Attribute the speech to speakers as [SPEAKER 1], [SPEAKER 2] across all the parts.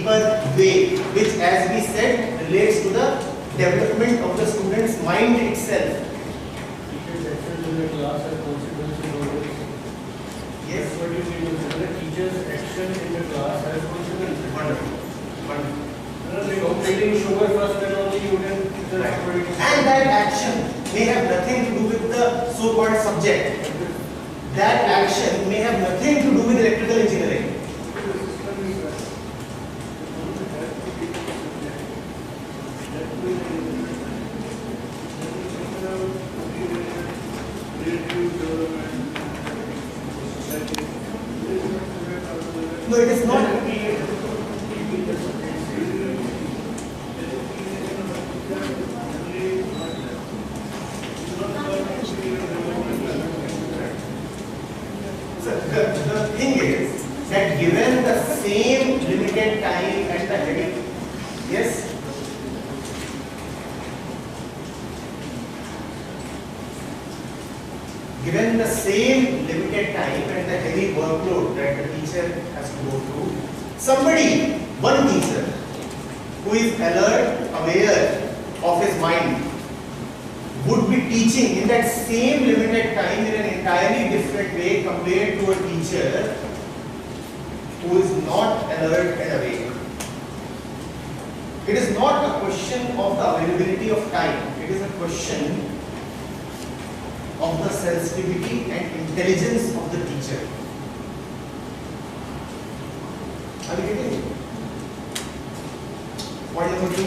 [SPEAKER 1] deeper way, which as we said relates to the development of the student's mind itself.
[SPEAKER 2] Teachers' actions in the class have consequences always.
[SPEAKER 1] Yes.
[SPEAKER 2] What do you mean? The teacher's action in the class has consequences.
[SPEAKER 1] Wonderful. Wonderful.
[SPEAKER 2] So taking sugar first, then only you can.
[SPEAKER 1] Right. And that action may have nothing to do with the so-called subject. That action may have nothing to do with electrical engineering. No, it is not. The thing is that given the same limited time and the heading, yes, given the same limited time and the heavy workload that the teacher has to go through, somebody, one teacher who is alert, aware of his mind, would be teaching in that same limited time in an entirely different way compared to a teacher who is not alert and awake. It is not a question of the availability of time, it is a question of the sensitivity and intelligence of the teacher. Are you getting it? Point number 2.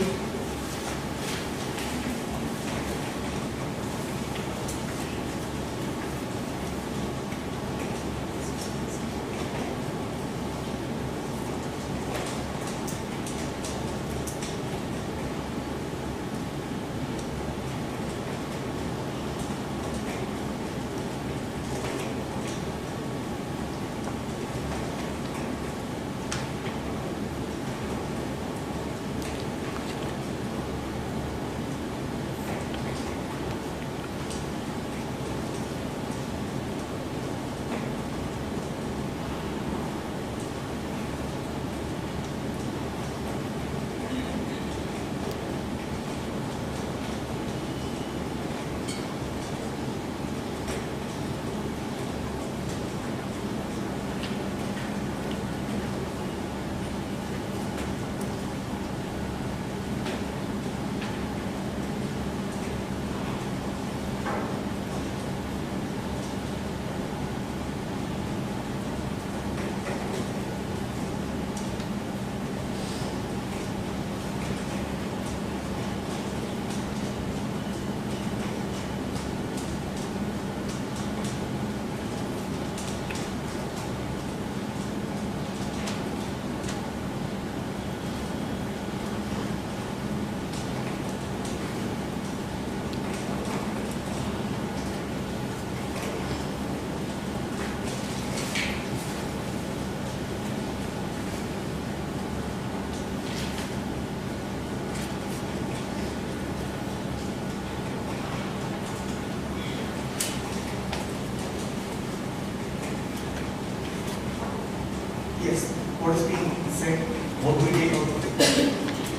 [SPEAKER 1] Yes, what is being said? What do we take out of it?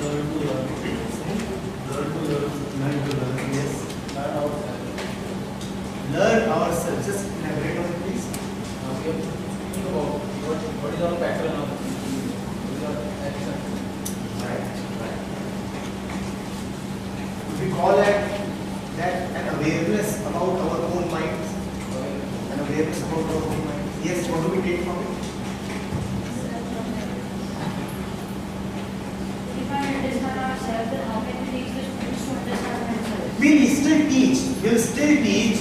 [SPEAKER 2] Learn to learn. Learn to learn. Learn to learn.
[SPEAKER 1] Yes.
[SPEAKER 2] Learn ourselves.
[SPEAKER 1] Learn ourselves. Just elaborate on it, please.
[SPEAKER 2] Okay. Think about what is our pattern of what is our action.
[SPEAKER 1] Right. Right. We call that an awareness about our own minds. An awareness about our own minds. Yes, what do we take from it?
[SPEAKER 3] If I understand ourselves, then how can we teach the students to understand themselves?
[SPEAKER 1] We will still teach,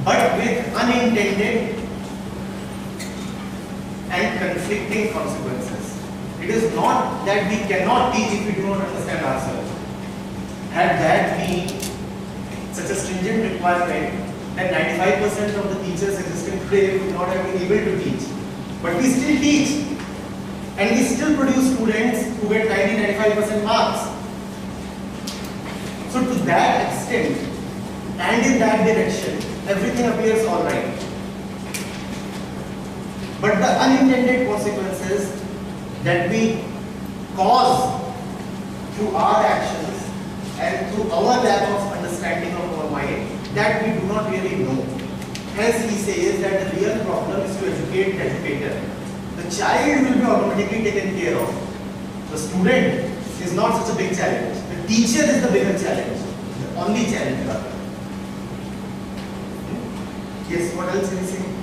[SPEAKER 1] but with unintended and conflicting consequences. It is not that we cannot teach if we do not understand ourselves. Had that been such a stringent requirement, then 95% of the teachers existing today would not have been able to teach. But we still teach, and we still produce students who get 90-95% marks. So to that extent, and in that direction, everything appears alright. But the unintended consequences that we cause through our actions and through our lack of understanding of our mind that we do not really know. Hence he says that the real problem is to educate the educator. The child will be automatically taken care of. The student is not such a big challenge. The teacher is the bigger challenge. The only challenge. Yes, what else is he saying?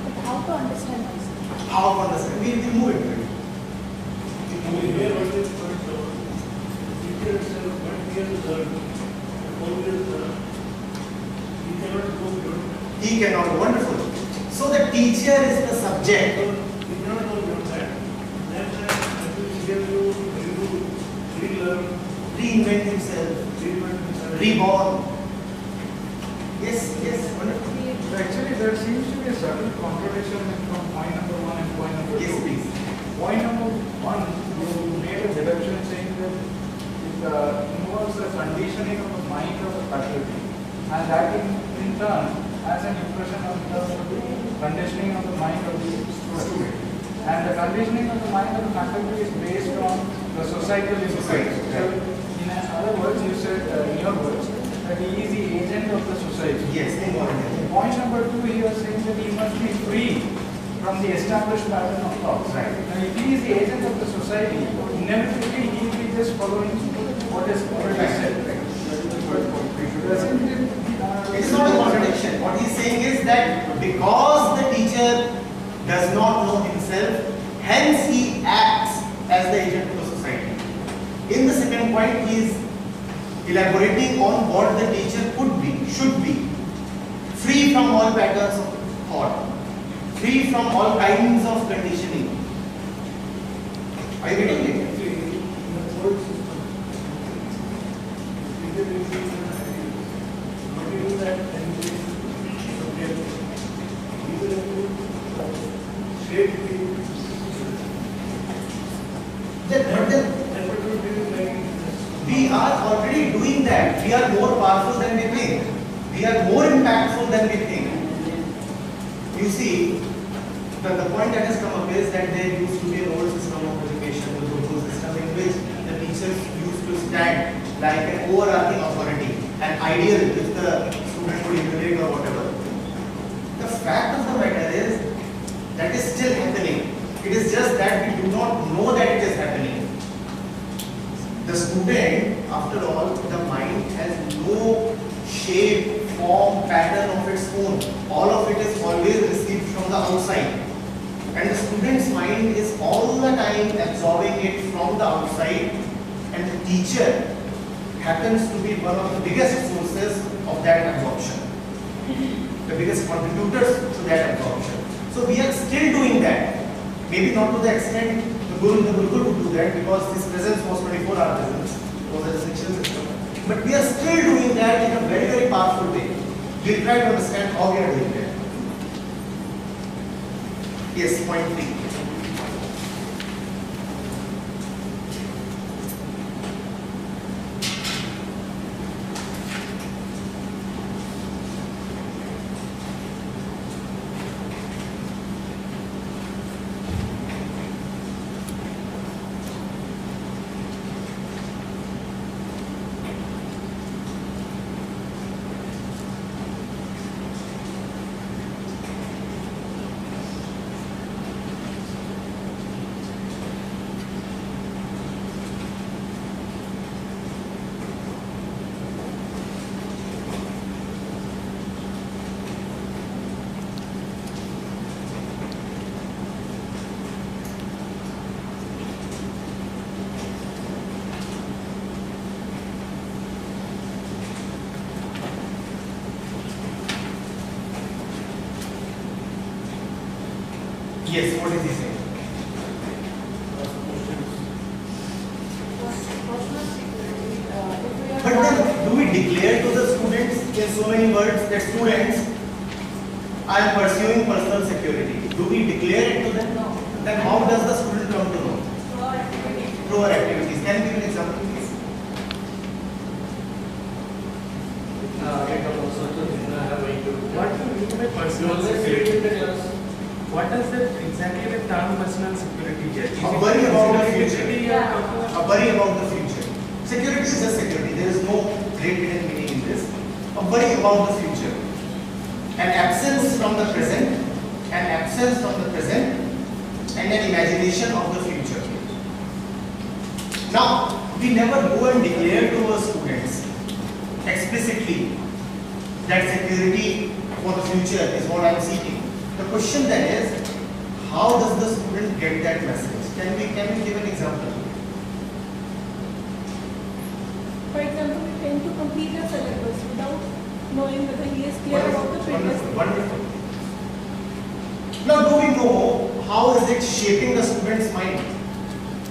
[SPEAKER 3] But how to understand this?
[SPEAKER 1] How to understand? We will move it.
[SPEAKER 4] Here what is going on? Teacher itself, 1 year is learned, 4 years learned. He cannot go beyond that.
[SPEAKER 1] He cannot. Wonderful. So the teacher is the subject.
[SPEAKER 4] He cannot go beyond that. Then he has to relearn,
[SPEAKER 1] Reinvent himself.
[SPEAKER 4] reinvent himself.
[SPEAKER 1] Reborn. Yes, yes, wonderful.
[SPEAKER 5] Actually, there seems to be a certain contradiction from point number 1 and point number 2.
[SPEAKER 1] Yes, please.
[SPEAKER 5] Point number 1, you made a deduction saying that it involves the conditioning of the mind of the faculty, and that in turn has an impression on the conditioning of the mind of the student. And the conditioning of the mind of the faculty is based on the societal influence. So, in other words, you said, in your words, that he is the agent of the society.
[SPEAKER 1] Yes, involvement.
[SPEAKER 5] Point number 2, he was saying that he must be free from the established pattern of thought.
[SPEAKER 1] Right.
[SPEAKER 5] Now, if he is the agent of the society, inevitably he will be just following what is already said. Doesn't it?
[SPEAKER 1] It is not a contradiction. What he is saying is that because the teacher does not know himself, hence he acts as the agent of the society. In the second point, he is elaborating on what the teacher could be, should be, free from all patterns of thought, free from all kinds of conditioning. Are you getting it?
[SPEAKER 4] Actually, in the whole system, teacher will be not even that language subject. He will have to shape the
[SPEAKER 1] But then
[SPEAKER 4] and what will be like
[SPEAKER 1] we are already doing that. We are more powerful than we think. We are more impactful than we think. You see, the point that has come up is that there used to be an old system of education, the Gurukul system, in which the teachers used to stand like an overarching authority, an ideal which the student would emulate or whatever. The fact of the matter is that is still happening. It is just that we do not know that it is happening. The student, after all, the mind has no shape, form, pattern of its own. All of it is always received from the outside. And the student's mind is all the time absorbing it from the outside, and the teacher happens to be one of the biggest sources of that absorption. The biggest contributors to that absorption. So we are still doing that. Maybe not to the extent the Gurukul would do that, because his presence was 24-hour presence. It was a restriction system. But we are still doing that in a very, very powerful way. We'll try to understand how we are doing that. Yes, point 3. Yes, what is he saying?
[SPEAKER 3] Personal security, if we are
[SPEAKER 1] But then, do we declare to the students in so many words that students, I am pursuing personal security? Do we declare it to them?
[SPEAKER 3] No.
[SPEAKER 1] Then how does the student come to know?
[SPEAKER 3] through our activity.
[SPEAKER 1] Through our activities. Can you give an example, please?
[SPEAKER 6] What do you mean by personal security? What does that exactly the term personal security get? Is it
[SPEAKER 1] Worry about the
[SPEAKER 6] considered
[SPEAKER 1] future.
[SPEAKER 6] security or
[SPEAKER 3] Yeah.
[SPEAKER 6] talking
[SPEAKER 1] worry about the future. Security is just security. There is no great hidden meaning in this. A worry about the future. An absence from the present, and an imagination of the future. Now, we never go and declare to our students explicitly that security for the future is what I am seeking. The question then is, how does the student get that message? Can we give an example?
[SPEAKER 7] For example, we tend to complete a syllabus without knowing whether he is clear about the previous.
[SPEAKER 1] Wonderful. Now, do we know how is it shaping the student's mind?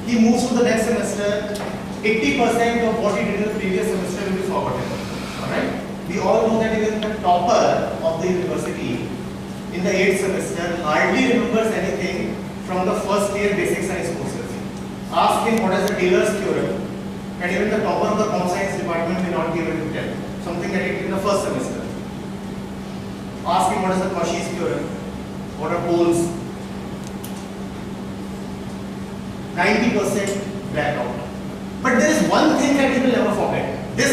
[SPEAKER 1] He moves to the next semester, 80% of what he did in the previous semester will be forgotten. Alright? We all know that even the topper of the university in the 8th semester hardly remembers anything from the first year basic science courses. Ask him what is the Taylor's theorem, and even the topper of the com science department may not be able to tell something that he did in the first semester. Ask him what is the Cauchy's theorem, what are poles. 90% blacked out. But there is one thing that he will never forget. This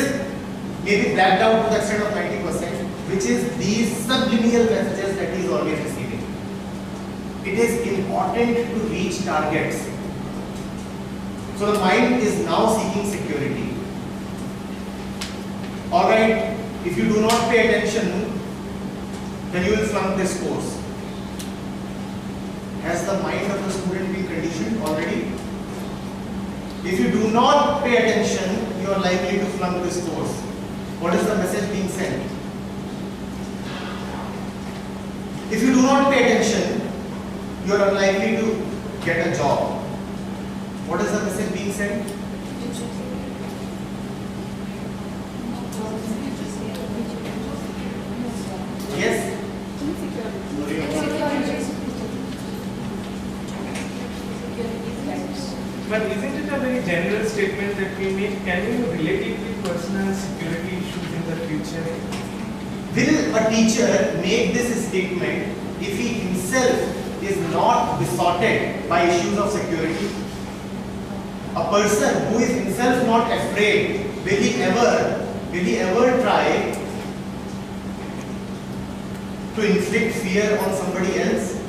[SPEAKER 1] may be blacked out to the extent of 90%, which is these subliminal messages that he is always receiving. It is important to reach targets. So the mind is now seeking security. Alright, if you do not pay attention, then you will flunk this course. Has the mind of the student been conditioned already? If you do not pay attention, you are likely to flunk this course. What is the message being sent? If you do not pay attention, you are unlikely to get a job. What is the message being sent? Yes?
[SPEAKER 6] But isn't it a very general statement that we make? Can you relatively personal security issues in the future?
[SPEAKER 1] Will a teacher make this statement if he himself is not besotted by issues of security? A person who is himself not afraid, will he ever try to inflict fear on somebody else?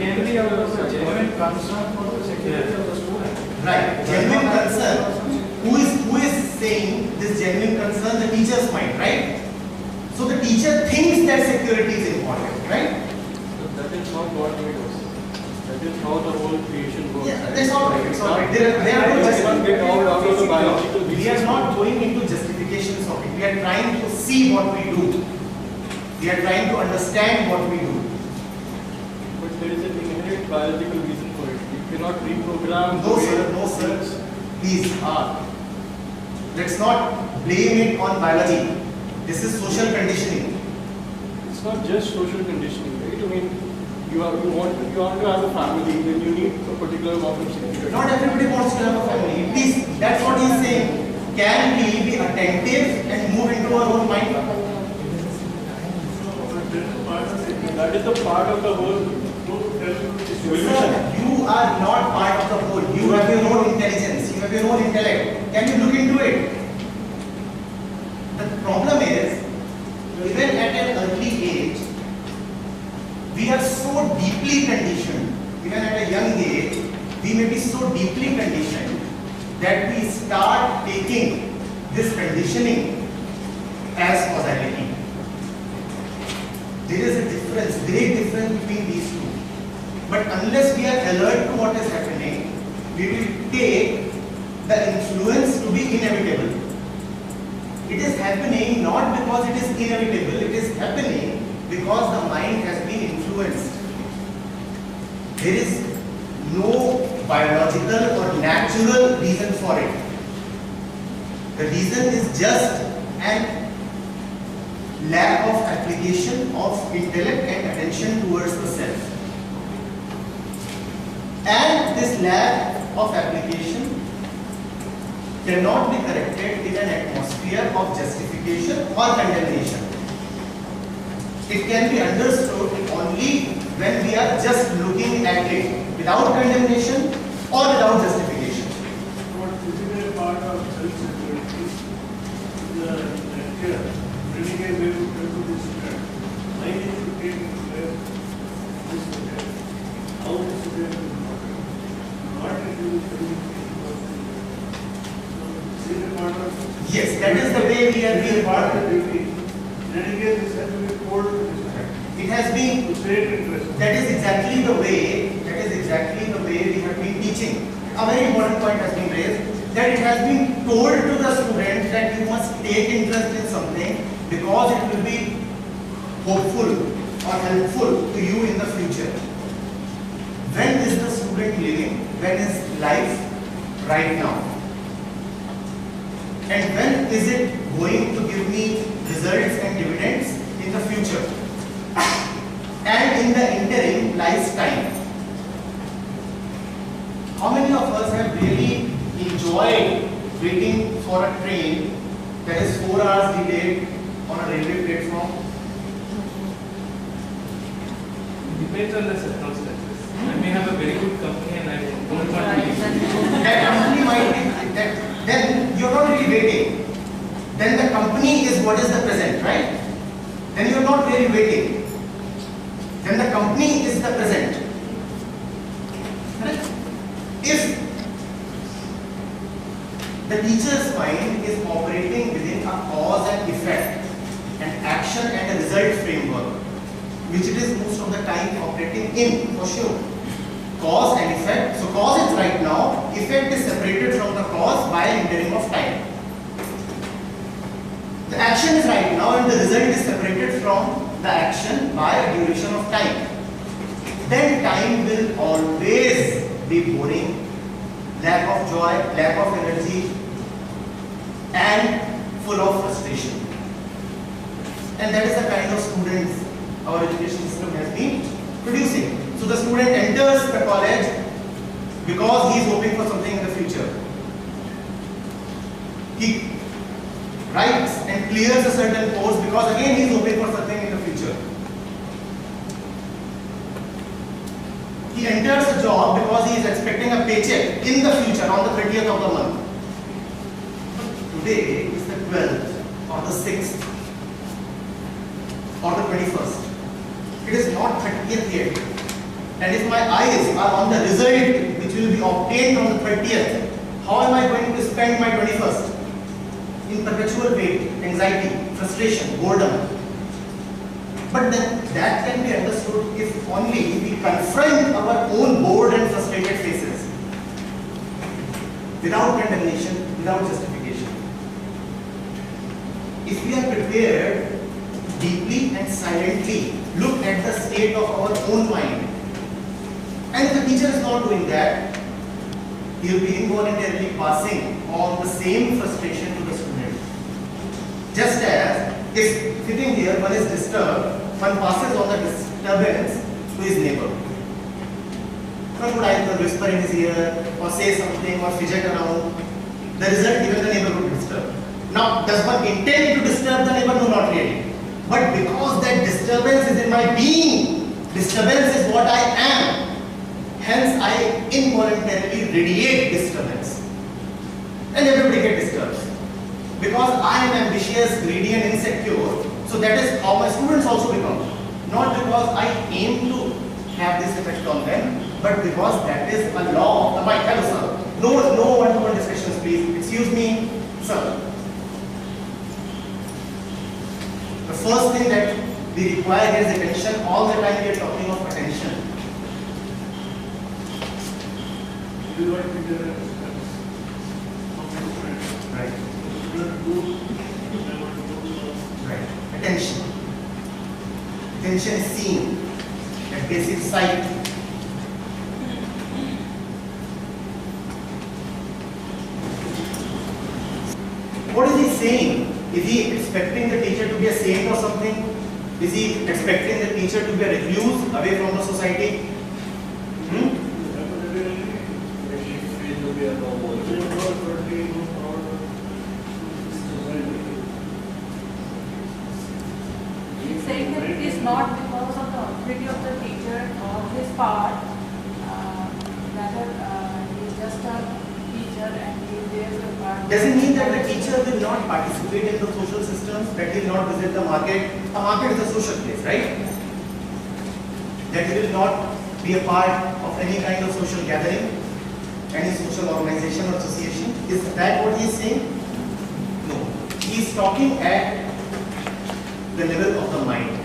[SPEAKER 5] Can be a genuine concern for the security of the student.
[SPEAKER 1] Right, genuine concern. Who is saying this genuine concern? The teacher's mind, right? So the teacher thinks that security is important, right?
[SPEAKER 2] So that is not what made us. That is how the whole creation works.
[SPEAKER 1] Yeah, that's all right. It's all right. They are no justifications. We are not going into justifications of it. We are trying to see what we do. We are trying to understand what we do.
[SPEAKER 2] But there is an inherent biological reason for it. You cannot reprogram.
[SPEAKER 1] No sir. Please, let's not blame it on biology. This is social conditioning.
[SPEAKER 2] It's not just social conditioning, right? I mean, you want to have a family, then you need a particular amount of security.
[SPEAKER 1] Not everybody wants to have a family. Please, that's what he's saying. Can we be attentive and move into our own mind?
[SPEAKER 2] That is the part of the whole evolution.
[SPEAKER 1] Sir, you are not part of the whole. You have your own intelligence. You have your own intellect. Can you look into it? The problem is, even at an early age, we are so deeply conditioned. Even at a young age, we may be so deeply conditioned that we start taking this conditioning as causality. There is a difference, great difference between these two. But unless we are alert to what is happening, we will take the influence to be inevitable. It is happening not because it is inevitable, it is happening because the mind has been influenced. There is no biological or natural reason for it. The reason is just an lack of application of intellect and attention towards the self. And this lack of application cannot be corrected in an atmosphere of justification or condemnation. It can be understood only when we are just looking at it without condemnation or without justification.
[SPEAKER 4] What physical part of self-security, the lecture, many guys will tell to this student, I need to take into care this student, how this student is important, what it will do important. So, physical part of
[SPEAKER 1] Yes, that is the way we have been
[SPEAKER 4] part of the duty. Many guys is have to be told to this student.
[SPEAKER 1] It has been,
[SPEAKER 4] To say it interest.
[SPEAKER 1] that is exactly the way we have been teaching. A very important point has been raised, that it has been told to the student that you must take interest in something because it will be hopeful or helpful to you in the future. When is the student living? When is life right now? And when is it going to give me results and dividends in the future? And in the interim, lies time. How many of us have really enjoyed waiting for a train that is 4 hours delayed on a railway platform?
[SPEAKER 6] Depends on the circumstances. I may have a very good company and I don't want to leave.
[SPEAKER 1] That company might be, then you're not really waiting. Then the company is what is the present, right? Then you're not really waiting. Then the company is the present. If the teacher's mind is operating within a cause and effect, an action and a result framework, which it is most of the time operating in, for sure. Cause and effect. So cause is right now, effect is separated from the cause by an interim of time. The action is right now and the result is separated from the action by a duration of time. Then time will always be boring, lack of joy, lack of energy, and full of frustration. And that is the kind of students our education system has been producing. So the student enters the college because he is hoping for something in the future. He writes and clears a certain course because again he is hoping for something in the future. He enters a job because he is expecting a paycheck in the future on the 30th of the month. But today is the 12th or the 6th or the 21st. It is not 30th yet. And if my eyes are on the result which will be obtained on the 30th, how am I going to spend my 21st? In perpetual wait, anxiety, frustration, boredom. But then that can be understood if only we confront our own bored and frustrated faces without condemnation, without justification. If we are prepared to deeply and silently look at the state of our own mind, and if the teacher is not doing that, he will be involuntarily passing on the same frustration to the student. Just as if sitting here one is disturbed, one passes on the disturbance to his neighbor. One would either whisper in his ear or say something or fidget around. The result, even the neighbor would disturb. Now, does one intend to disturb the neighbor? No, not really. But because that disturbance is in my being, disturbance is what I am. Hence, I involuntarily radiate disturbance. And everybody gets disturbed. Because I am ambitious, greedy and insecure, so that is how my students also become. Not because I aim to have this effect on them, but because that is a law of the mind. Hello, sir. No one-to-one discussions, please. Excuse me, sir. The first thing that we require is attention. All the time we are talking of attention.
[SPEAKER 4] You do what we do in
[SPEAKER 1] Right.
[SPEAKER 4] right.
[SPEAKER 1] Right. Attention. Attention is seen at basic sight. What is he saying? Is he expecting the teacher to be a saint or something? Is he expecting the teacher to be a recluse away from the society?
[SPEAKER 3] He's saying that it is not because of the authority of the teacher or his part, rather he star teacher and he is a part.
[SPEAKER 1] Does it mean that the teacher will not participate in the social systems, that he will not visit the market? A market is a social place, right? That he will not be a part of any kind of social gathering, any social organization or association? Is that what he is saying? No. He is talking at the level of the mind.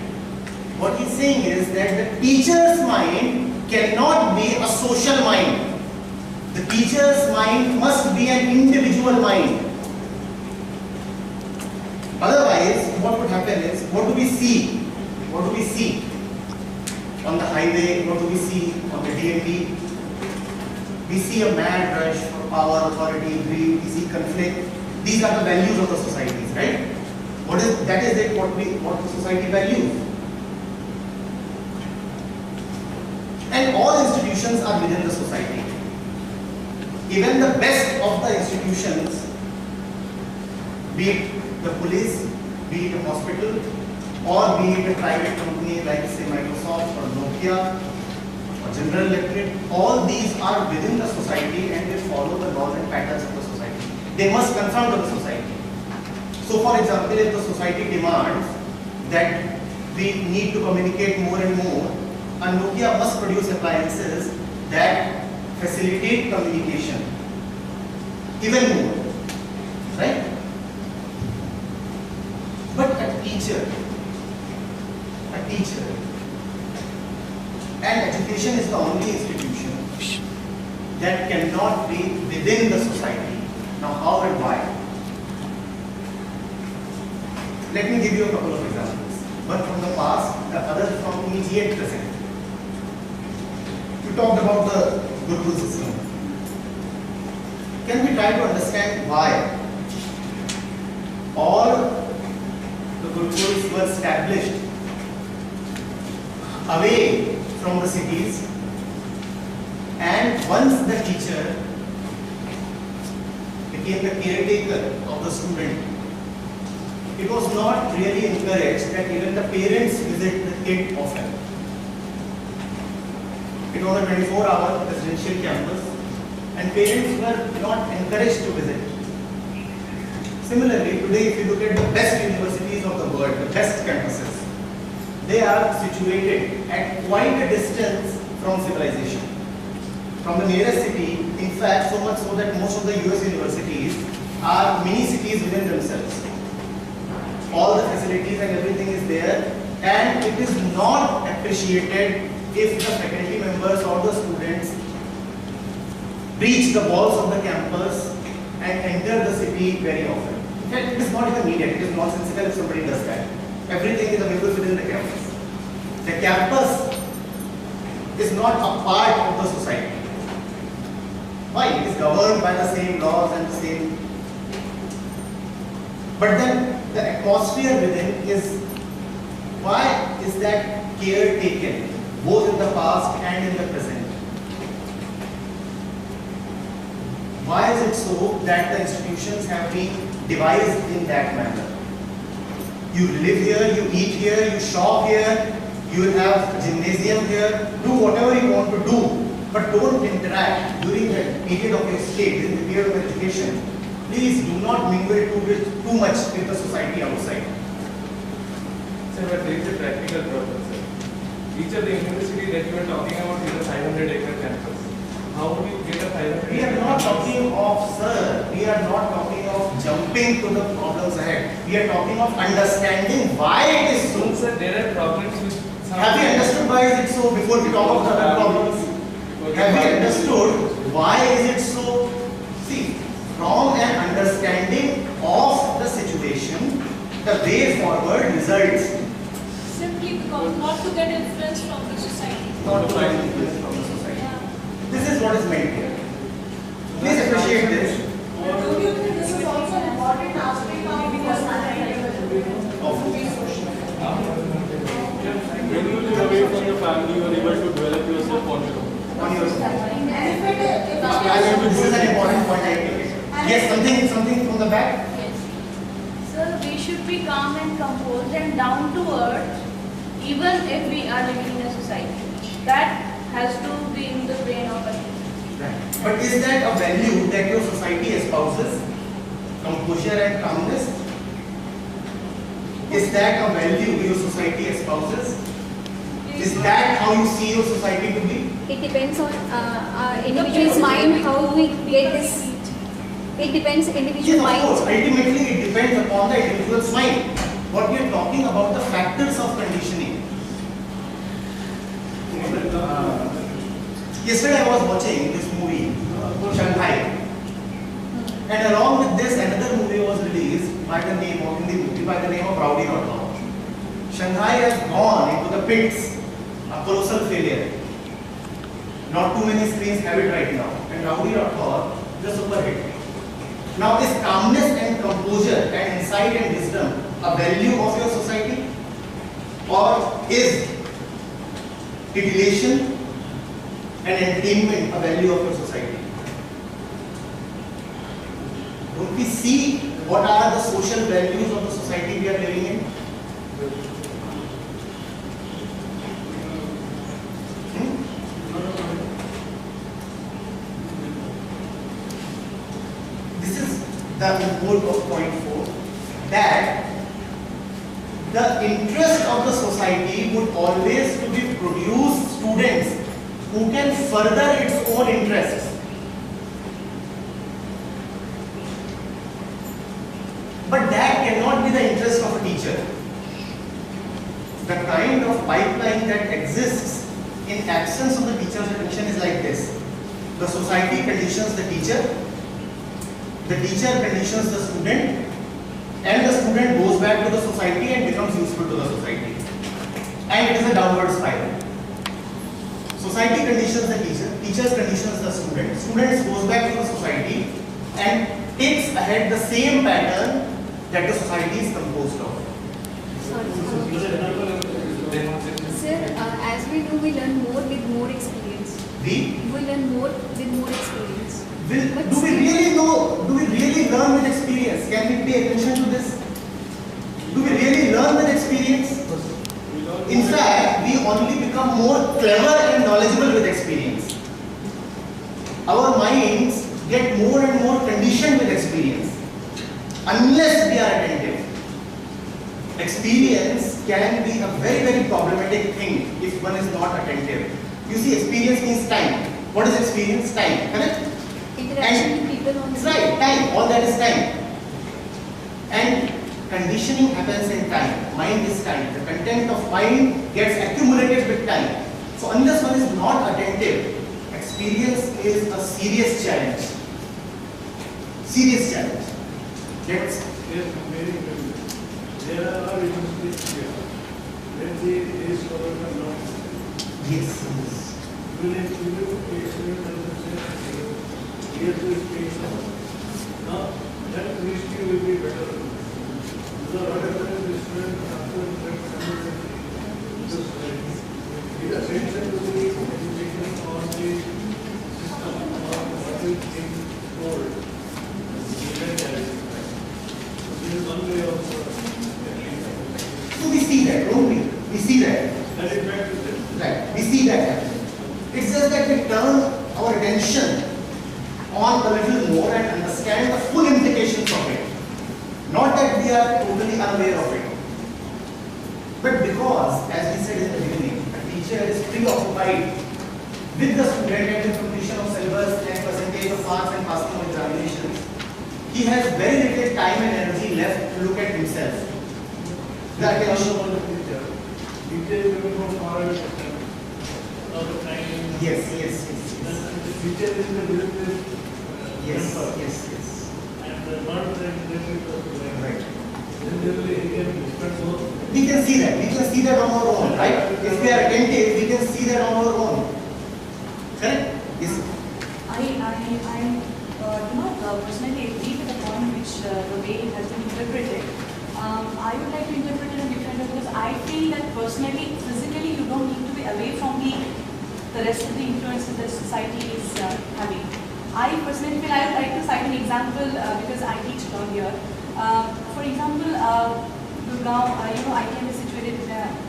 [SPEAKER 1] What he is saying is that the teacher's mind cannot be a social mind. The teacher's mind must be an individual mind. Otherwise, what would happen is, what do we see? What do we see on the highway? What do we see on the DMV? We see a mad rush for power, authority, greed. We see conflict. These are the values of the societies, right? What is that? Is it what the society values? And all institutions are within the society. Even the best of the institutions, be it the police, be it a hospital, or be it a private company like say Microsoft or Nokia or General Electric, all these are within the society and they follow the laws and patterns of the society. They must conform to the society. So for example, if the society demands that we need to communicate more and more, a Nokia must produce appliances that facilitate communication even more, right? But a teacher, and education is the only institution that cannot be within the society. Now how and why? Let me give you a couple of examples. One from the past, the other from immediate present. We talked about the Gurukul system. Can we try to understand why all the Gurukuls were established away from the cities, and once the teacher became the caretaker of the student, it was not really encouraged that even the parents visit the kid often. It was a 24-hour residential campus and parents were not encouraged to visit. Similarly, today if you look at the best universities of the world, the best campuses, they are situated at quite a distance from civilization, from the nearest city. In fact, so much so that most of the US universities are mini cities within themselves. All the facilities and everything is there, and it is not appreciated if the faculty members or the students breach the walls of the campus and enter the city very often. In fact, it is not even needed. It is nonsensical if somebody does that. Everything is available within the campus. The campus is not a part of the society. Why? It is governed by the same laws and the same. But then the atmosphere within is, why is that care taken both in the past and in the present? Why is it so that the institutions have been devised in that manner? You live here, you eat here, you shop here, you have a gymnasium here, do whatever you want to do, but don't interact during the period of your stay, during the period of education. Please do not mingle too much with the society outside.
[SPEAKER 6] Sir, but there is a practical problem, sir. Each of the university that you are talking about is a 500-acre campus. How would you get a 500-acre?
[SPEAKER 1] We are not talking of, sir, we are not talking of jumping to the problems ahead. We are talking of understanding why it is so.
[SPEAKER 6] Sir, there are problems with some.
[SPEAKER 1] Have you understood why is it so before we talk of the other problems? Have you understood why is it so? See, from an understanding of the situation, the way forward results.
[SPEAKER 7] Simply because not to get influence from the society.
[SPEAKER 1] Not to find influence from the society. This is what is meant here. Please appreciate this.
[SPEAKER 7] Don't you think this is also an important aspect of
[SPEAKER 2] When you live away from your family, you are able to develop yourself on your own.
[SPEAKER 1] On your side.
[SPEAKER 7] This
[SPEAKER 1] This is an important point I take it. Yes, something from the back.
[SPEAKER 3] Yes. Sir, we should be calm and composed and down to earth, even if we are living in a society. That has to be in the brain of a teacher.
[SPEAKER 1] But is that a value that your society espouses? Composure and calmness? Is that a value your society espouses? Is that how you see your society to be?
[SPEAKER 8] It depends on individual's mind how we get this. It depends individual
[SPEAKER 1] Yes, of
[SPEAKER 8] mind.
[SPEAKER 1] course. Ultimately, it depends upon the individual's mind. What we are talking about the factors of conditioning. Yesterday I was watching this movie, Shanghai. And along with this, another movie was released by the name of Rowdy Not Now. Shanghai has gone into the pits, a colossal failure. Not too many screens have it right now. And Rowdy Not Now, the super hit. Now, is calmness and composure and insight and wisdom a value of your society? Or is titillation and entertainment a value of your society? Don't we see what are the social values of the society we are living in? This is the import of point 4, that the interest of the society would always to be produce students who can further its own interests. But that cannot be the interest of a teacher. The kind of pipeline that exists in absence of the teacher's attention is like this. The society conditions the teacher conditions the student, and the student goes back to the society and becomes useful to the society. And it is a downward spiral. Society conditions the teacher, teachers conditions the student, students goes back to the society and takes ahead the same pattern that the society is composed of.
[SPEAKER 8] Sorry. Sir, as we do, we learn more with more experience.
[SPEAKER 1] We
[SPEAKER 8] learn more with more experience.
[SPEAKER 1] do we really know? Do we really learn with experience? Can we pay attention to this? Do we really learn with experience? In fact, we only become more clever and knowledgeable with experience. Our minds get more and more conditioned with experience, unless we are attentive. Experience can be a very, very problematic thing if one is not attentive. You see, experience means time. What is experience? Time, correct?
[SPEAKER 8] Interaction with people on
[SPEAKER 1] Right, time. All that is time. And conditioning happens in time. Mind is time. The content of mind gets accumulated with time. So unless one is not attentive, experience is a serious challenge. Serious challenge. Let's
[SPEAKER 4] Yes, very well. There are universities here. When the age covered are not.
[SPEAKER 1] yes.
[SPEAKER 4] Even if you excellent years to speak now, that history will be better. So whatever the student after it is essential to the education on the system or what is being told. This is one way of
[SPEAKER 1] So we see that, don't we? We see that.
[SPEAKER 4] that is back to them.
[SPEAKER 1] Right. We see that happening. It's just that we turn our attention on a little more and understand the full implications of it. Not that we are totally unaware of it. But because, as we said in the beginning, a teacher is preoccupied with the student and the completion of syllabus and percentage of marks and passing of examinations, he has very little time and energy left to look at himself. The attention.
[SPEAKER 4] Teacher will go far away from them. All the time.
[SPEAKER 1] Yes.
[SPEAKER 4] The teacher is the business.
[SPEAKER 1] Yes.
[SPEAKER 4] member.
[SPEAKER 1] Yes.
[SPEAKER 4] And not the related to the
[SPEAKER 1] Right.
[SPEAKER 4] Then generally he can spend more.
[SPEAKER 1] We can see that. We can see that on our own, right? If we are attentive, we can see that on our own. Correct? Yes.
[SPEAKER 3] Personally agree with the point which the way it has been interpreted. I would like to interpret it in a different way because I feel that personally, physically, you don't need to be away from the rest of the influences that society is having. I personally feel I would like to cite an example because I teach down here. For example, Gurgaon, ITM is situated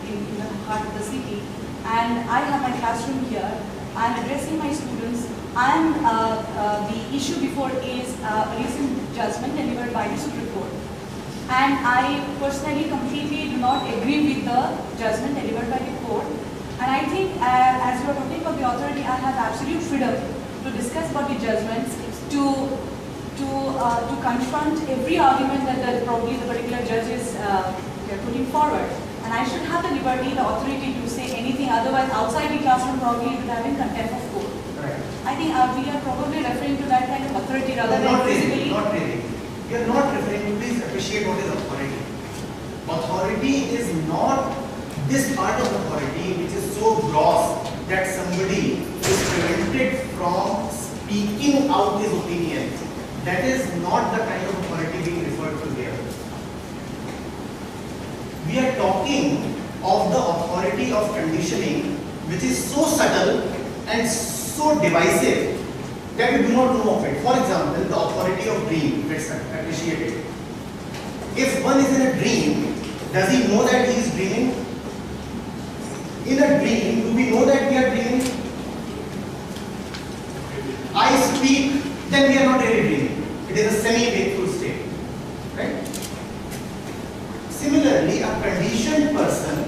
[SPEAKER 3] in the heart of the city, and I have my classroom here. I am addressing my students The issue before is a recent judgment delivered by the Supreme Court. And I personally completely do not agree with the judgment delivered by the court. And I think as you are talking about the authority, I have absolute freedom to discuss about the judgments, to confront every argument that probably the particular judge is putting forward. And I should have the liberty, the authority to say anything, otherwise outside the classroom probably it would have been contempt of court.
[SPEAKER 1] Right.
[SPEAKER 3] I think we are probably referring to that kind of authority rather than
[SPEAKER 1] Not really,
[SPEAKER 3] physically.
[SPEAKER 1] not really. You are not referring to, please appreciate what is authority. Authority is not this part of authority which is so gross that somebody is prevented from speaking out his opinion. That is not the kind of authority being referred to here. We are talking of the authority of conditioning which is so subtle and so divisive that we do not know of it. For example, the authority of dream, let's appreciate it. If one is in a dream, does he know that he is dreaming? In a dream, do we know that we are dreaming? I speak, then we are not really dreaming. It is a semi-wakeful state. Right? Similarly, a conditioned person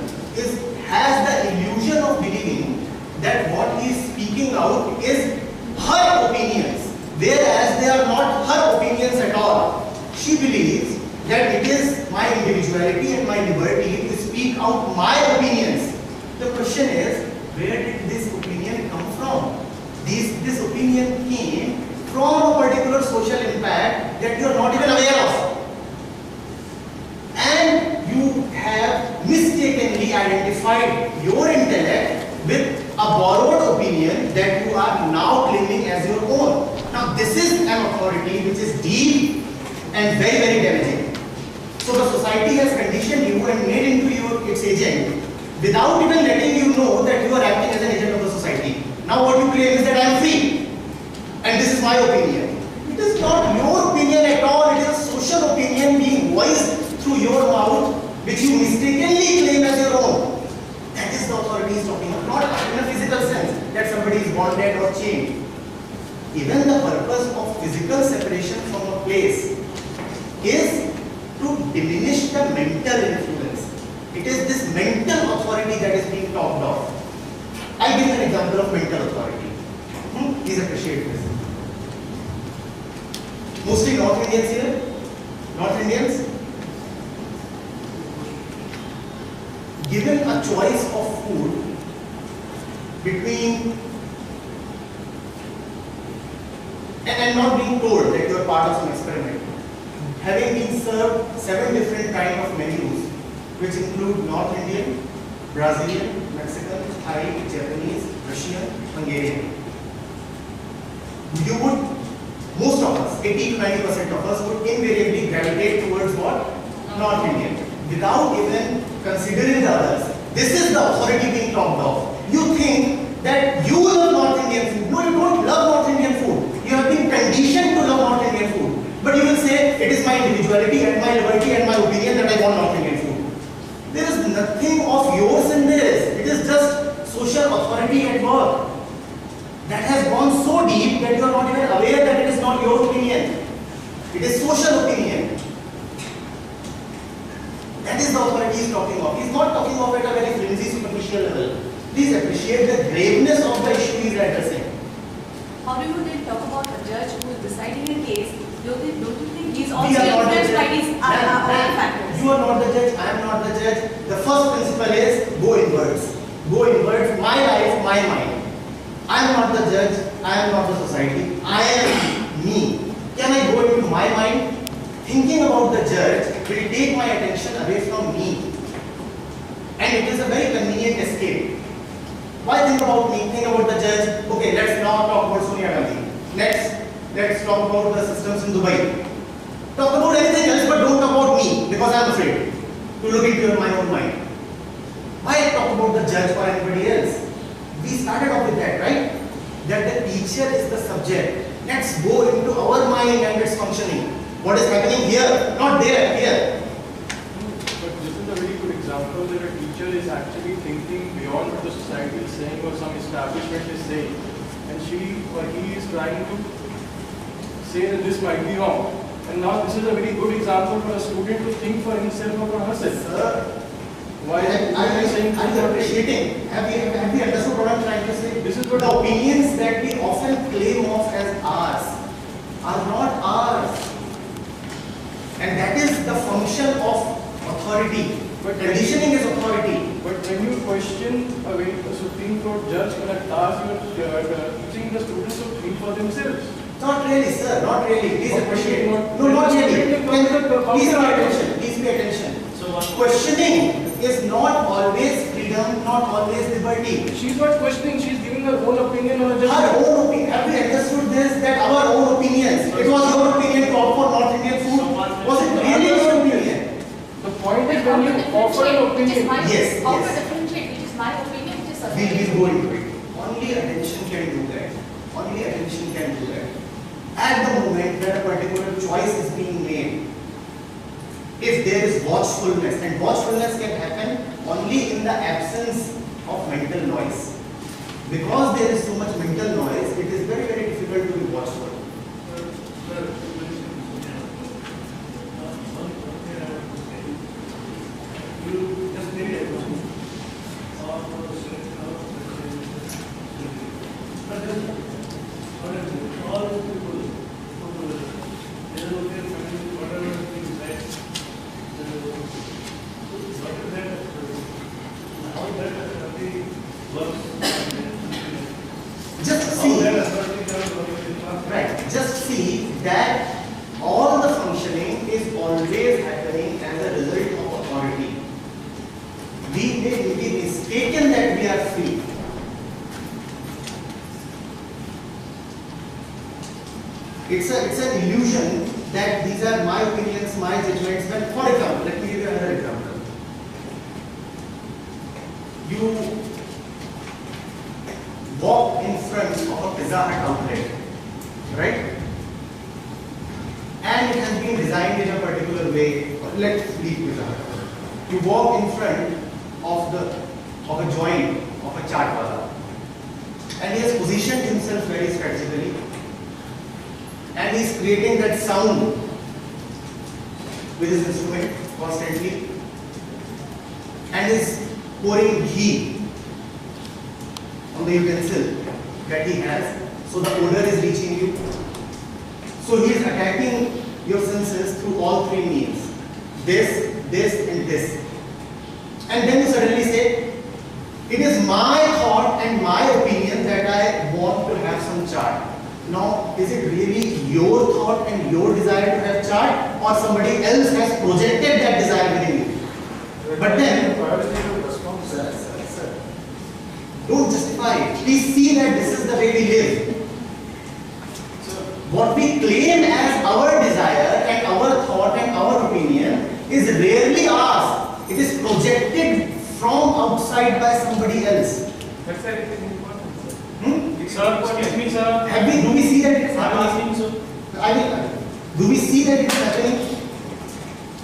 [SPEAKER 1] has the illusion of believing that what he is speaking out is her opinions, whereas they are not her opinions at all. She believes that it is my individuality and my liberty to speak out my opinions. The question is, where did this opinion come from? This opinion came from a particular social impact that you are not even aware of. And you have mistakenly identified your intellect with a borrowed opinion that you are now claiming as your own. Now this is an authority which is deep and very, very damaging. So the society has conditioned you and made into you its agent without even letting you know that you are acting as an agent of the society. Now what you claim is that I am free and this is my opinion. It is not your opinion at all, it is a social opinion being voiced through your mouth which you mistakenly claim as your own. That is the authority is talking about, not in a physical sense that somebody is bonded or chained. Even the purpose of physical separation from a place is to diminish the mental influence. It is this mental authority that is being talked of. I'll give you an example of mental authority. Please appreciate this. Mostly North Indians here. North Indians. Given a choice of food between and not being told that you are part of some experiment, having been served 7 different kind of menus which include North Indian, Brazilian, Mexican, Thai, Japanese, Russian, Hungarian. You would, most of us, 80 to 90% of us would invariably gravitate towards what? North Indian, without even considering the others. This is the authority being talked of. You think that you love North Indian food. No, you don't love North Indian food. You have been conditioned to love North Indian food. But you will say, it is my individuality and my liberty and my opinion that I want North Indian food. There is nothing of yours in this. It is just social authority at work. That has gone so deep that you are not even aware that it is not your opinion. It is social opinion. That is the authority he is talking of. He is not talking of at a very flimsy, superficial level. Please appreciate the graveness of the issue he is addressing.
[SPEAKER 3] How do you then talk about a judge who is deciding a case? Don't you think he is also
[SPEAKER 1] We are not the
[SPEAKER 3] influenced by
[SPEAKER 1] judge.
[SPEAKER 3] these other factors?
[SPEAKER 1] You are not the judge, I am not the judge. The first principle is go inwards. Go inwards, my life, my mind. I am not the judge, I am not the society, I am me. Can I go into my mind? Thinking about the judge will take my attention away from me. And it is a very convenient escape. Why think about me? Think about the judge. Okay, let's now talk about Sonia Gandhi. Let's talk about the systems in Dubai. Talk about anything else, but don't talk about me because I am afraid to look into my own mind. Why talk about the judge or anybody else? We started off with that, right? That the teacher is the subject. Let's go into our mind and its functioning. What is happening here, not there, here.
[SPEAKER 2] But this is a very good example that a teacher is actually thinking beyond what the society is saying or some establishment is saying. and she or he is trying to say that this might be wrong. And now this is a very good example for a student to think for himself or for herself.
[SPEAKER 1] Sir,
[SPEAKER 2] Why are you saying
[SPEAKER 1] I'm appreciating. Have you understood what I'm trying to say?
[SPEAKER 2] This is what
[SPEAKER 1] the opinions that we often claim of as ours are not ours. And that is the function of authority.
[SPEAKER 2] But
[SPEAKER 1] conditioning is authority.
[SPEAKER 2] But when you question a Supreme Court judge in a class, you are teaching the students to think for themselves.
[SPEAKER 1] Not really, sir. Not really. Please
[SPEAKER 2] What
[SPEAKER 1] appreciate.
[SPEAKER 2] question?
[SPEAKER 1] No, not really. Please pay
[SPEAKER 2] How-
[SPEAKER 1] attention. Please pay attention. Questioning is not always freedom, not always liberty.
[SPEAKER 2] She's not questioning, she's giving her own opinion on a
[SPEAKER 1] Our
[SPEAKER 2] judgment.
[SPEAKER 1] own opinion. Have we understood this? That our own opinions. It was your opinion to opt for North Indian food. Was it really your opinion?
[SPEAKER 2] The point is when you offer an opinion,
[SPEAKER 1] Yes,
[SPEAKER 3] How to
[SPEAKER 1] yes.
[SPEAKER 3] differentiate which is my opinion, which is
[SPEAKER 1] We'll go into it. Only attention can do that. Only attention can do that. At the moment when a particular choice is being made, if there is watchfulness, and watchfulness can happen only in the absence of mental noise. Because there is so much mental noise, it is very, very difficult to be watchful.
[SPEAKER 4] You just made a question. But then, all the people who they are okay, whatever things like what is that? How that authority works?
[SPEAKER 1] Just
[SPEAKER 4] How
[SPEAKER 1] see,
[SPEAKER 4] that authority works?
[SPEAKER 1] right, just see that all the functioning is always happening as a result of authority. We may be mistaken that we are free. It's an illusion that these are my opinions, my judgments. When, for example, let me give you another example. You walk in front of a Pizza Hut outlet, right? And it has been designed in a particular way. Let's leave Pizza Hut. You walk in front of a joint of a chaat wala, and he has positioned himself very strategically, and he is creating that sound with his instrument constantly, and is pouring ghee on the utensil that he has, so the odor is reaching you. So he is attacking your senses through all three means: this, and this. And then you suddenly say, it is my thought and my opinion that I want to have some chaat. Now, is it really your thought and your desire to have chaat, or somebody else has projected that desire within you? But then, sir, don't justify it. Please see that this is the way we live. What we claim as our desire and our thought and our opinion is rarely ours. It is projected from outside by somebody else.
[SPEAKER 6] That's why it is important, sir.
[SPEAKER 2] sir, excuse me, sir.
[SPEAKER 1] Do we see that it is
[SPEAKER 2] I'm
[SPEAKER 1] happening?
[SPEAKER 2] asking, sir.
[SPEAKER 1] I mean, do we see that it is happening?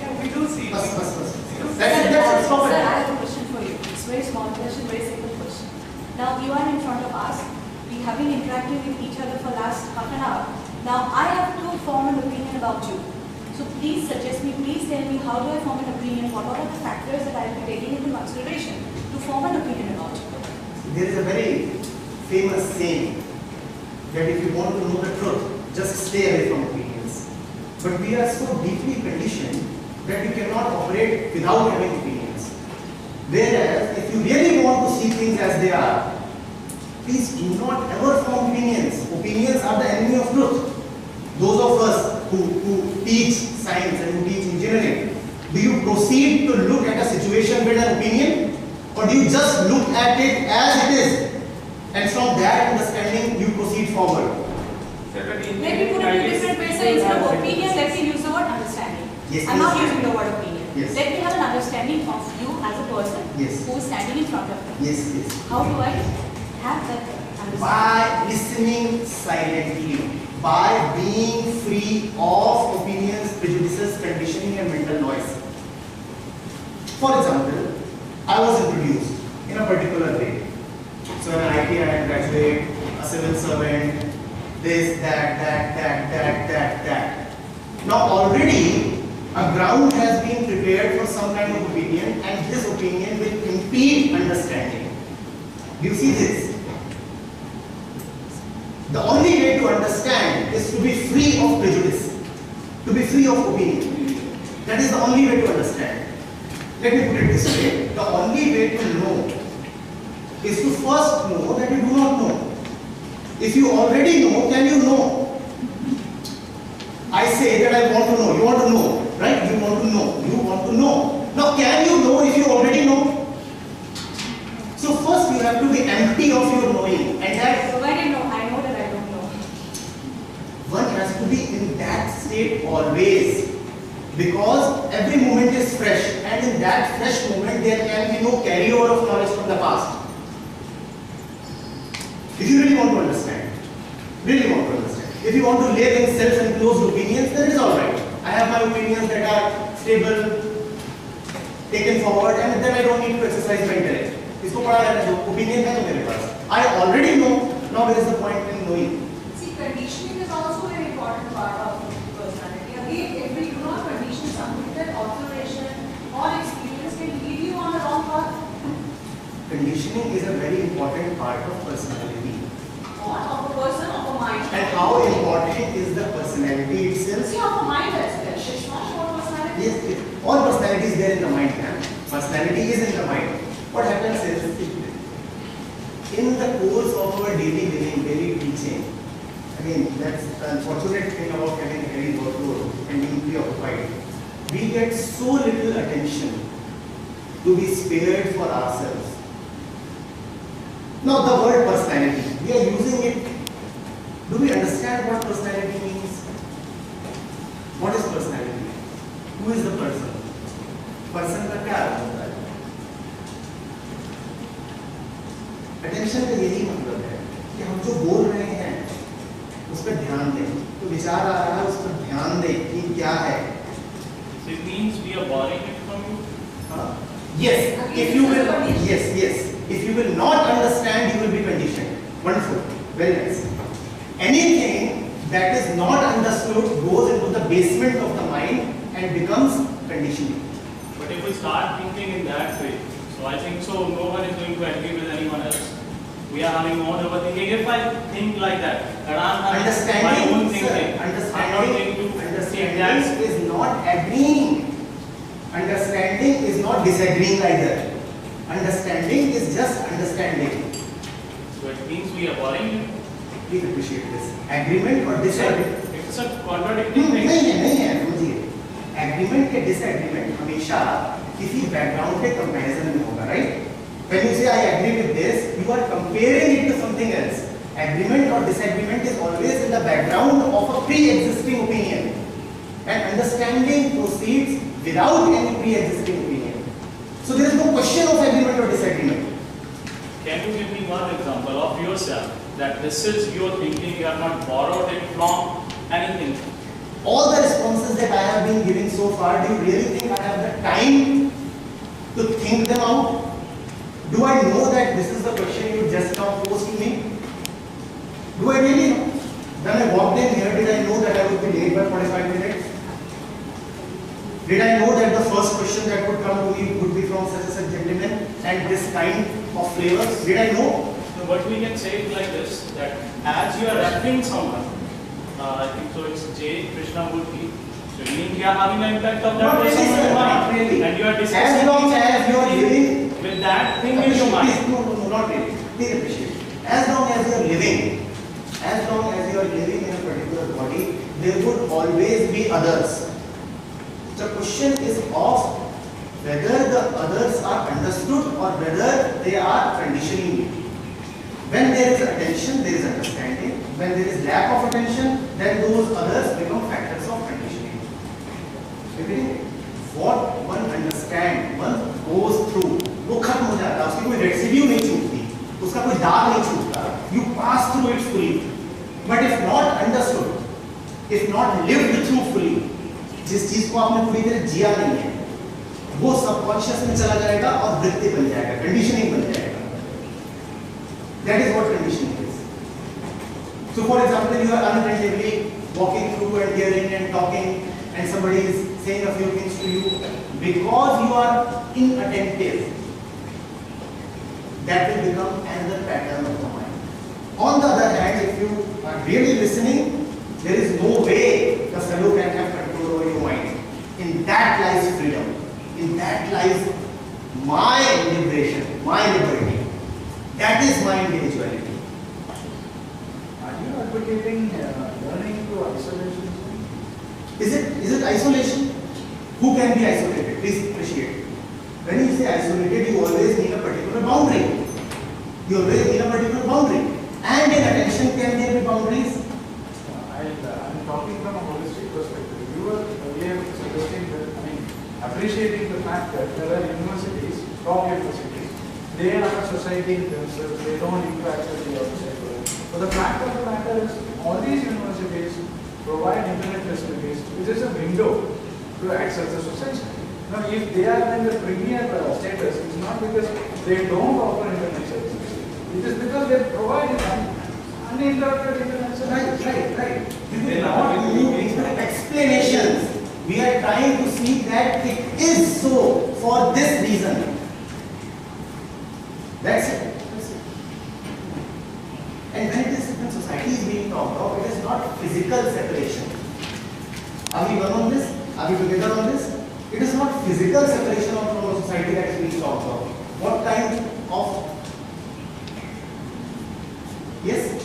[SPEAKER 6] Yeah, we do see.
[SPEAKER 1] Bas.
[SPEAKER 3] Sir,
[SPEAKER 1] That's
[SPEAKER 3] sir,
[SPEAKER 1] stop
[SPEAKER 3] I
[SPEAKER 1] it.
[SPEAKER 3] have a question for you. It's very small question, very simple question. Now, you are in front of us. We have been interacting with each other for last half an hour. Now, I have to form an opinion about you. So please suggest me, please tell me, how do I form an opinion? What are the factors that I will be taking into consideration to form an opinion about you?
[SPEAKER 1] There is a very famous saying that if you want to know the truth, just stay away from opinions. But we are so deeply conditioned that we cannot operate without having opinions. Whereas, if you really want to see things as they are, please do not ever form opinions. Opinions are the enemy of truth. Those of us who teach science and who teach engineering, do you proceed to look at a situation with an opinion, or do you just look at it as it is, and from that understanding you proceed forward?
[SPEAKER 3] Let me put it in different ways. So instead of opinion, let me use the word understanding.
[SPEAKER 1] Yes,
[SPEAKER 3] I'm not
[SPEAKER 1] yes.
[SPEAKER 3] using the word opinion.
[SPEAKER 1] Yes.
[SPEAKER 3] Let me have an understanding of you as a person
[SPEAKER 1] Yes.
[SPEAKER 3] who is standing in front of me.
[SPEAKER 1] Yes.
[SPEAKER 3] How do I have that understanding?
[SPEAKER 1] By listening silently, by being free of opinions, prejudices, conditioning and mental noise. For example, I was introduced in a particular way. So an IIT graduate, a civil servant, Now already a ground has been prepared for some kind of opinion, and this opinion will impede understanding. Do you see this? The only way to understand is to be free of prejudice, to be free of opinion. That is the only way to understand. Let me put it this way. The only way to know is to first know that you do not know. If you already know, can you know? I say that I want to know. You want to know, right? You want to know. You want to know. Now, can you know if you already know? So first you have to be empty of your knowing, and that
[SPEAKER 3] So when I know that I don't know.
[SPEAKER 1] one has to be in that state always, because every moment is fresh, and in that fresh moment there can be no carryover of knowledge from the past. If you really want to understand, if you want to live in self-enclosed opinions, then it is alright. I have my opinions that are stable, taken forward, and then I don't need to exercise my intellect. इसको पढ़ा लेना जो opinion है तो मेरे पास. I already know. Now there is the point in knowing.
[SPEAKER 3] See, conditioning is also an important part of personality. Again, if we do not condition something, then observation or experience can lead you on the wrong path.
[SPEAKER 1] Conditioning is a very important part of personality.
[SPEAKER 3] Or of a person, of a mind.
[SPEAKER 1] And how important is the personality itself?
[SPEAKER 3] See, of a mind as well. It's not about personality.
[SPEAKER 1] Yes, all personality is there in the mind. Personality is in the mind. What happens is, in the course of our daily living, daily teaching, again, that's the unfortunate thing about having a heavy workload and being preoccupied. We get so little attention to be spared for ourselves. Now, the word personality, we are using it. Do we understand what personality means? What is personality? Who is the person? Person का क्या अर्थ होता है? Attention का यही मतलब है कि हम जो बोल रहे हैं उस पर ध्यान दें. तो विचार आ रहा है उस पर ध्यान दें कि क्या है.
[SPEAKER 2] So it means we are borrowing it from you.
[SPEAKER 1] Yes, if you will, yes. If you will not understand, you will be conditioned. Wonderful, very nice. Anything that is not understood goes into the basement of the mind and becomes conditioning.
[SPEAKER 2] But if we start thinking in that way, so I think so no one is going to agree with anyone else. We are having more overthinking. If I think like that I'm having my own thinking, I'm not going to think that.
[SPEAKER 1] Understanding is not agreeing. Understanding is not disagreeing either. Understanding is just understanding.
[SPEAKER 2] So it means we are borrowing it.
[SPEAKER 1] Please appreciate this. Agreement or disagreement?
[SPEAKER 2] It's a contradicting thing.
[SPEAKER 1] नहीं है समझिए. Agreement के disagreement हमेशा किसी background के comparison में होगा, right? When you say I agree with this, you are comparing it to something else. Agreement or disagreement is always in the background of a pre-existing opinion, and understanding proceeds without any pre-existing opinion. So there is no question of agreement or disagreement.
[SPEAKER 2] Can you give me one example of yourself that this is your thinking, you have not borrowed it from anything?
[SPEAKER 1] All the responses that I have been giving so far, do you really think I have the time to think them out? Do I know that this is the question you just now posed to me? Do I really know? When I walked in here, did I know that I would be late by 45 minutes? Did I know that the first question that would come to me would be from such a gentleman and this kind of flavor? Did I know?
[SPEAKER 2] So what we can say is like this, that as you are referring someone, I think so it's J. Krishnamurti, so meaning you are having an impact of that
[SPEAKER 1] Not really,
[SPEAKER 2] person in
[SPEAKER 1] sir,
[SPEAKER 2] your
[SPEAKER 1] not
[SPEAKER 2] mind,
[SPEAKER 1] really.
[SPEAKER 2] and you are
[SPEAKER 1] As
[SPEAKER 2] discussing
[SPEAKER 1] long as you are living
[SPEAKER 2] with that thing in your mind.
[SPEAKER 1] Please, no, not really. Please appreciate. As long as you are living, as long as you are living in a particular body, there would always be others. The question is of whether the others are understood or whether they are conditioning you. When there is attention, there is understanding. When there is lack of attention, then those others become factors of conditioning. What one understands, one goes through, वो खत्म हो जाता है, उसकी कोई residue नहीं छूटती, उसका कोई दाग नहीं छूटता. You pass through it fully. But if not understood, if not lived through fully, जिस चीज को आपने पूरी तरह जिया नहीं है, वो सबकॉन्शियस में चला जाएगा और वृत्ति बन जाएगा, कंडीशनिंग बन जाएगा. That is what conditioning is. So, for example, you are unintentionally walking through and hearing and talking, and somebody is saying a few things to you, because you are inattentive, that will become another pattern of the mind. On the other hand, if you are really listening, there is no way the fellow can have control over your mind. In that lies freedom. In that lies my liberation, my liberty. That is my individuality.
[SPEAKER 5] Are you advocating learning through isolation?
[SPEAKER 1] Is it isolation? Who can be isolated? Please appreciate. When you say isolated, you always need a particular boundary. You always need a particular boundary. And in attention, can there be boundaries?
[SPEAKER 5] I'm talking from a holistic perspective. You were earlier suggesting that, appreciating the fact that there are universities, top universities, they are a society in themselves, they don't interact with the outside world. But the fact of the matter is, all these universities provide internet facilities, which is a window to access the society. Now, if they are in the premier status, it's not because they don't offer internet services. It is because they provide uninterrupted internet services.
[SPEAKER 1] Right. We will not move into explanations. We are trying to see that it is so for this reason. That's it. And when when society is being talked of, it is not physical separation. Are we one on this? Are we together on this? It is not physical separation from a society that is being talked of. What kind of? Yes?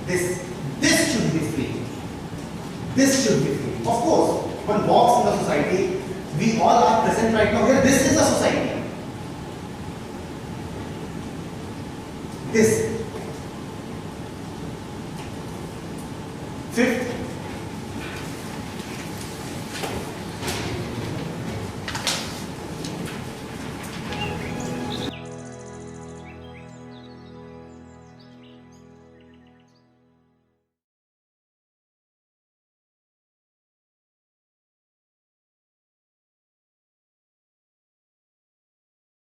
[SPEAKER 1] This should be free. This should be free. Of course, one walks in the society, we all are present right now here. This is a society. This